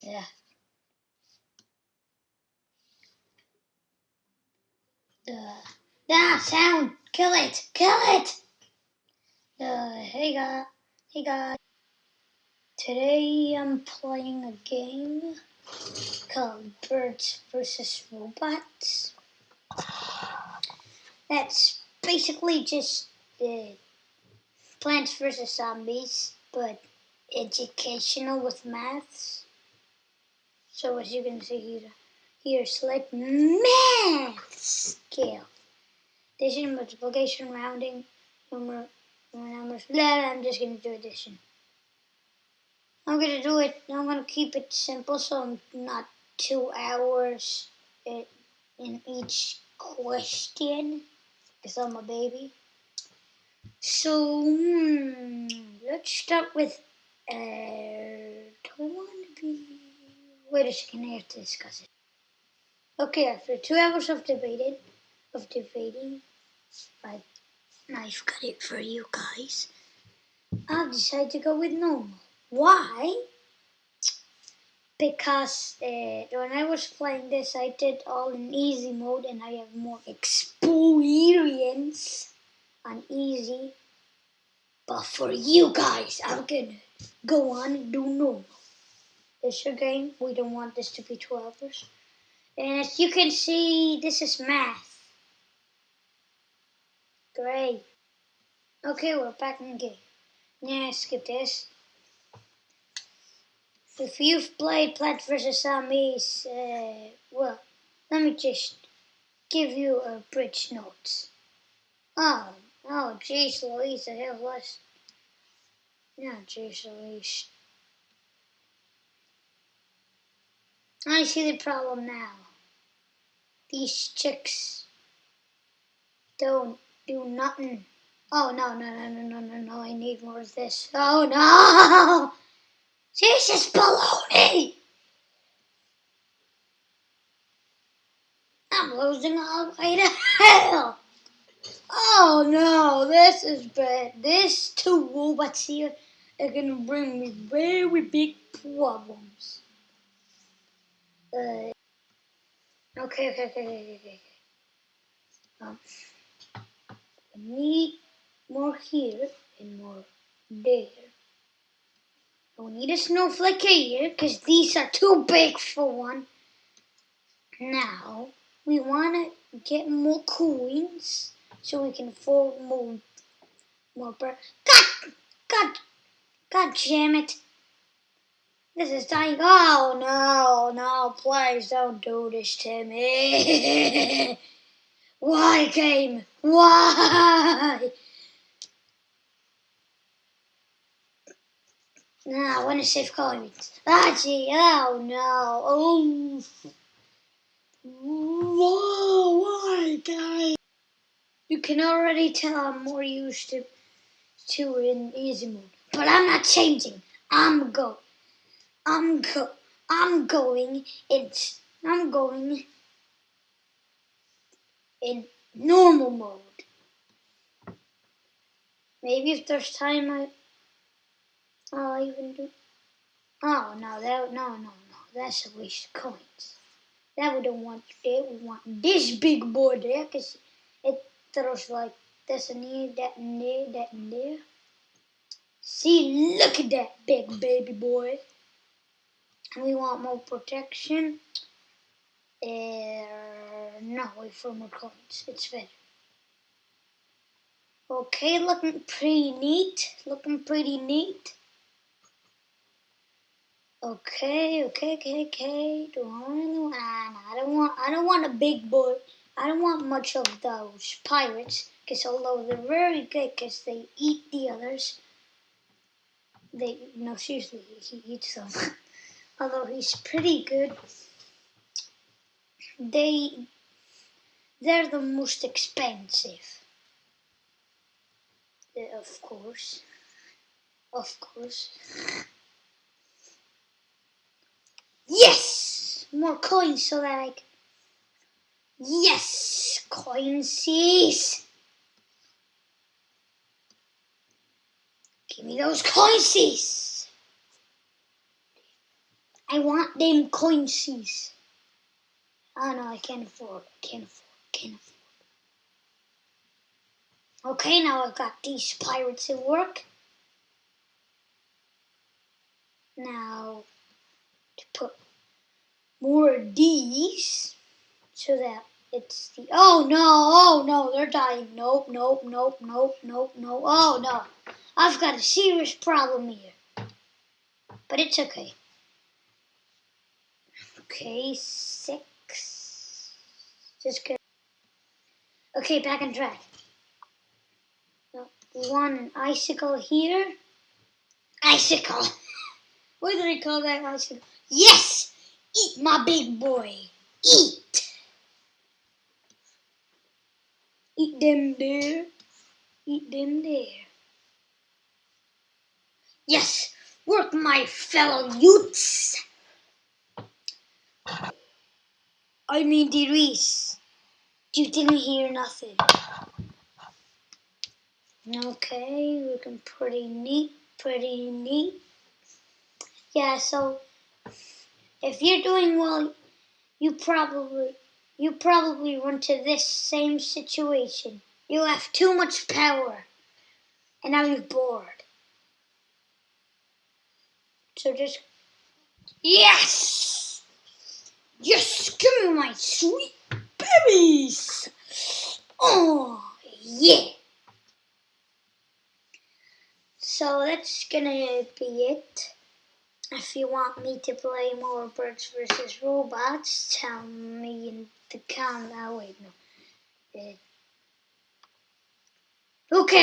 Yeah. Sound! Kill it! Kill it! Hey guys. Today I'm playing a game called Birds vs. Robots. That's basically just Plants vs. Zombies, but educational with maths. So as you can see here select math scale. Addition, multiplication, rounding, numbers. I'm just going to do addition. I'm going to do it. I'm going to keep it simple so I'm not 2 hours in each question because I'm a baby. So, let's start with. Do I want to be. Wait a second, I have to discuss it. Okay, after 2 hours of debating, I've got it for you guys. I've decided to go with normal. Why? Because when I was playing this, I did all in easy mode and I have more experience on easy. But for you guys, I'm gonna go on and do normal. It's your game. We don't want this to be 2 hours. And as you can see, this is math. Great. Okay, we're back in the game. Yeah, skip this. If you've played Plants vs. Zombies, well, let me just give you a bridge notes. Oh, jeez Louise, I have less. No, jeez Louise. I see the problem now. These chicks don't do nothing. Oh, no, I need more of this. Oh, no! Jesus, baloney! I'm losing all the way to hell! Oh, no, this is bad. These two robots here are gonna bring me very big problems. Okay. I need more here and more there. We need a snowflake here because these are too big for one. Now we want to get more coins so we can afford more birds. God damn it! This is dying. Oh no! Please don't do this to me. Why, game? Why? No, I want to save coins. Gee, oh no. Oh. Whoa, why, guys? You can already tell I'm more used to in easy mode. But I'm not changing. I'm going I'm going in normal mode. Maybe if there's time I'll even do. Oh no, that's a waste of coins. That we don't want there. We want this big boy there because it throws like this and here, that and there, that and there. See, look at that big baby boy. And we want more protection. No, wait for more coins. It's better. Okay, looking pretty neat. Okay. I don't want a big boy. I don't want much of those pirates. Because although they're very good, because they eat the others. No, seriously, he eats them. Although he's pretty good, they're the most expensive. Of course. Yes! More coins so that I can. Yes! Coinsies! Give me those coinsies! I want them coinsies. Oh no, I can't afford. Can't afford. Okay, now I've got these pirates at work. Now to put more of these so that it's the oh no, they're dying. Nope. Oh no. I've got a serious problem here. But it's okay. Okay, 6. Just good. Okay, back on track. We want an icicle here. Icicle. What do they call that icicle? Yes! Eat, my big boy. Eat. Eat them there. Eat them there. Yes! Work, my fellow youths. I mean, Derice. You didn't hear nothing. Okay, looking pretty neat. Yeah, so if you're doing well, you probably run to this same situation. You have too much power, and now you're bored. So just yes, give me my sweet berries. Oh yeah. So that's gonna be it. If you want me to play more Birds vs. Robots, tell me in the comment. Oh wait, no. Who cares?